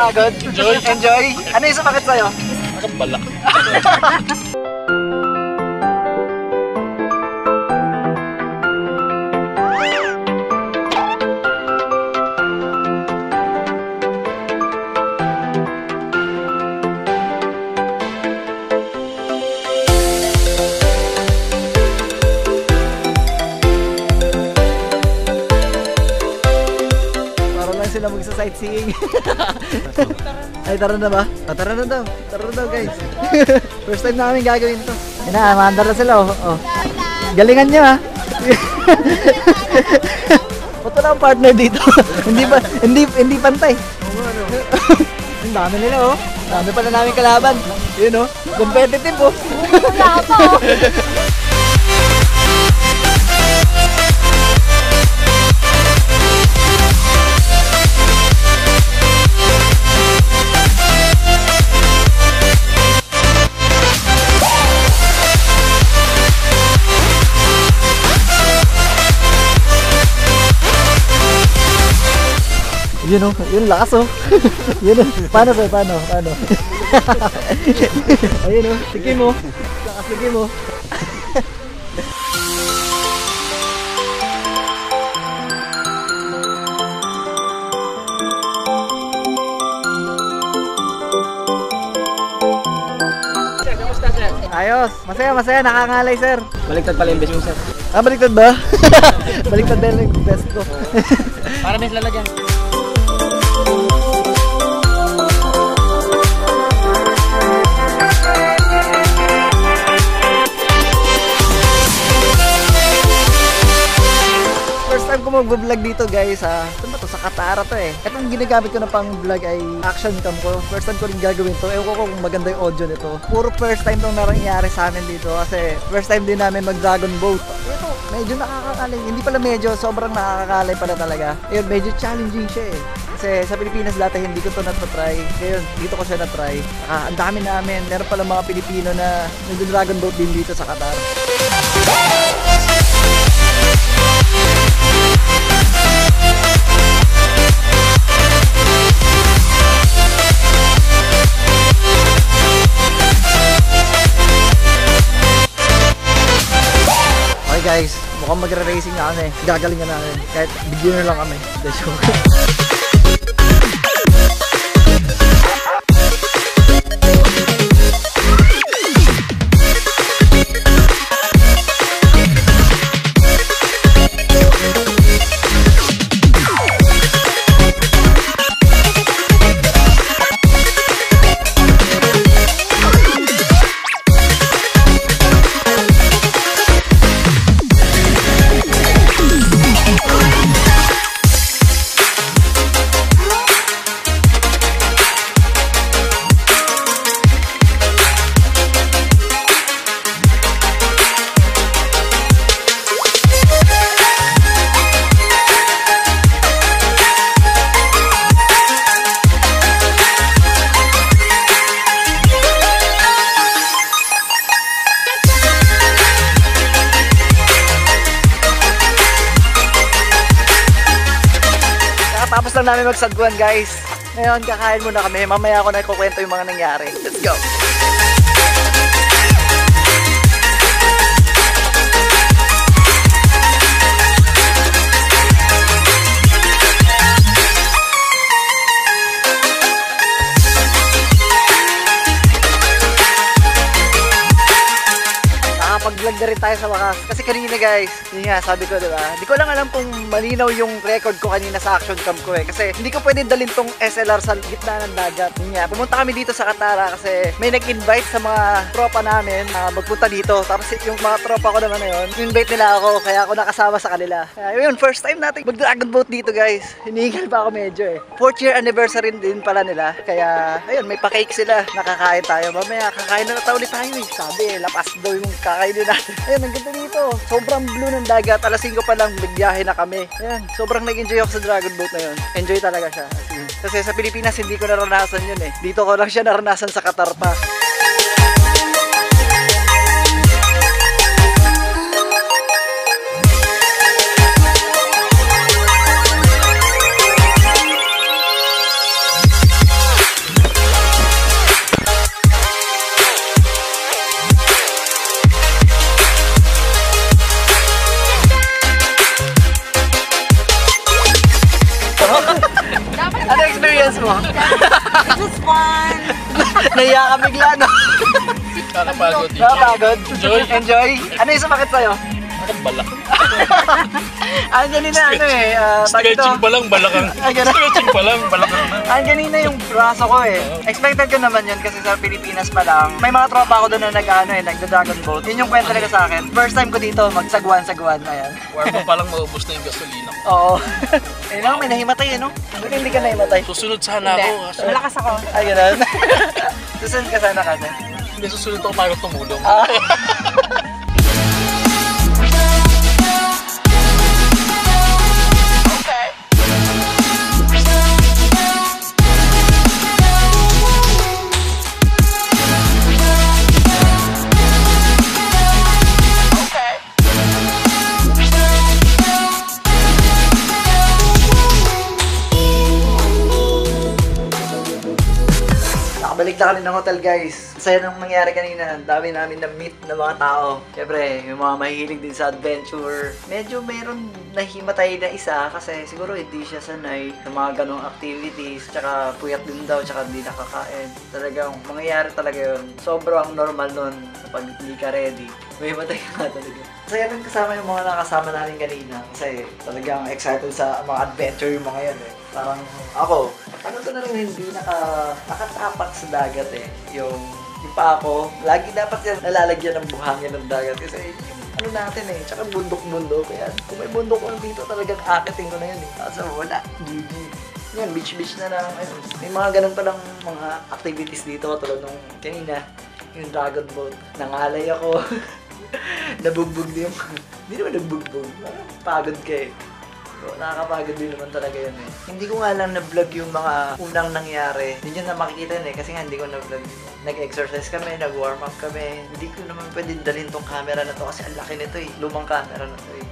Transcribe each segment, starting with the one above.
Pagod? Enjoy. Enjoy? Ano yung sumakit sa'yo? Nakabalak. Sila magsa-sightseeing. Ay, tara na ba? Tara na daw. Tara na daw, guys. First time namin gagawin to. Yan na, maandar na sila, oh. Galingan nyo, ha? Ba't wala ang partner dito? hindi pantay. Ang dami nila, oh. Dami pala namin kalaban. Yun, oh. Competitive, oh. Wala pa, oh. Yun o, yun lakas o. Yun o, paano sir, paano? Ayun o, sige mo. Lakas sige mo. Kamusta sir? Ayos, masaya, nakangalay sir. Baliktad pala yung best mo sir. Ah, baliktad ba? Baliktad din yung best ko. Para may lalagyan. First time ko mag-vlog dito guys ha. Ito ba to? Sa Katara to eh. Itong ginagamit ko na pang vlog ay action cam ko. First time ko rin gagawin to. Ewan ko kung maganda yung audio nito. Puro first time itong nangyari sa amin dito. Kasi first time din namin mag-dragon boat. Ito, medyo nakakakalay. Hindi pala medyo, sobrang nakakakalay pala talaga. Ayun, medyo challenging siya eh. Kasi sa Pilipinas dati hindi ko to na-try. Ngayon, dito ko siya na-try. Ang dami namin. Meron pala mga Pilipino na nag-dragon boat din dito sa Qatar. Okay guys, mukhang magre-racing na kami. Gagalingan namin. Kahit beginner lang kami. Let's go. Tapos lang namin magsagwan guys. Ngayon kakain muna kami. Mamaya ako na ikukwento yung mga nangyari. Let's go! Nakapag-vlog na rin tayo sa wakas. Kasi kanina guys, yun nga, sabi ko diba, hindi ko lang alam kung malinaw yung record ko kanina sa action cam ko eh. Kasi hindi ko pwede dalhin tong SLR sa gitna ng dagat. Yun nga, pumunta kami dito sa Katara kasi may nag-invite sa mga tropa namin na magpunta dito. Tapos yung mga tropa ko naman na yun, invite nila ako, kaya ako nakasama sa kanila. Kaya yun, first time natin mag-dragon boat dito guys. Hinihingal pa ako medyo eh. 4th year anniversary din pala nila. Kaya, ayun, may pa-cake sila. Nakakain tayo. Mamaya, kakain na ulit tayo eh. Sabi, lapas daw yung kakainin natin. Ayun, ang ganda dito. Sobrang blue ng dagat. Alas 5 pa lang, nagbiyahe na kami. Ayan, sobrang nag-enjoy ako sa dragon boat na yun. Enjoy talaga siya. Kasi sa Pilipinas, hindi ko naranasan yun eh. Dito ko lang siya naranasan sa Qatar pa. Nahiya ka bigla, no? Nakapagod. Nakapagod? Enjoy. Enjoy? Ano yung sumakit sa'yo? Balak. Ganina, Stretching pa lang, balakang. ganun. Stretching pa lang, balakang. Ganina yung braso ko eh. Expected ko naman yun kasi sa Pilipinas pa lang. May mga tropa ko doon na nagda-dragon boat. Yun yung kwento nila sa akin. First time ko dito, magsagwan-sagwan. Ayan. Warm up pa lang maubos na yung gasolina ko. Oo. Ayun lang, may nahimatay no? Buti hindi ka nahimatay. Susunod sana ako. Kaso, Malakas ako. Ay, ganun. Susunod ka sana kasi. hindi susunod ako para tumulong. Balik na kami ng hotel guys. Saya nung nangyari kanina. Ang dami namin na-meet na mga tao. Siyempre, yung mga mahihilig din sa adventure. Medyo meron nahimatay na isa kasi siguro hindi siya sanay sa mga ganong activities. Tsaka puyat din daw, tsaka hindi nakakain. Talagang mangyayari talaga yun. Sobrang normal nun kapag hindi ka ready. May himatay ka nga talaga. Saya nung kasama yung mga nakasama namin kanina. Kasi talagang excited sa mga adventure yung mga yan eh. Parang ako, ano to na rin hindi nakatapak sa dagat eh. Yung pa ako, lagi dapat yan nalalagyan ng buhangin ng dagat kasi yung ano natin eh, tsaka bundok-bundok. Kaya kung may bundok ko dito talagang akitin ko na yun eh. Kaso wala, GG. Yan, beach na lang. Ayun. May mga ganun palang mga activities dito tulad nung kanina, yung dragon boat. Nangalay ako. Nabugbog din yung, hindi naman nagbugbog. Pagod ka eh. So, nakakapagod din naman talaga yun eh. Hindi ko nga lang na-vlog yung mga unang nangyari. Hindi nyo na makikita yun eh, kasi nga hindi ko na-vlog. Nag-exercise kami, nag-warm up kami. Hindi ko naman pwede dalhin tong camera na to kasi ang laki nito eh. Lumang camera na to eh.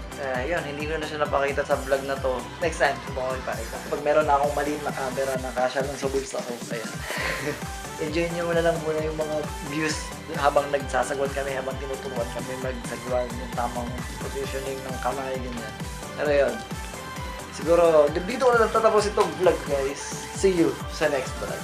Yun, hindi ko na siya napakita sa vlog na to. Next time, subukan ko ipakita. Pag meron na akong maliit na camera na kasya lang sa bulls ako. Ayan. Enjoy nyo na lang muna yung mga views habang nagsasagwan kami, habang tinuturuan kami magsagwan, yung tamang positioning ng kamay, ganyan. Pero yun, siguro, dito ko na tatapos itong vlog guys. See you sa next vlog.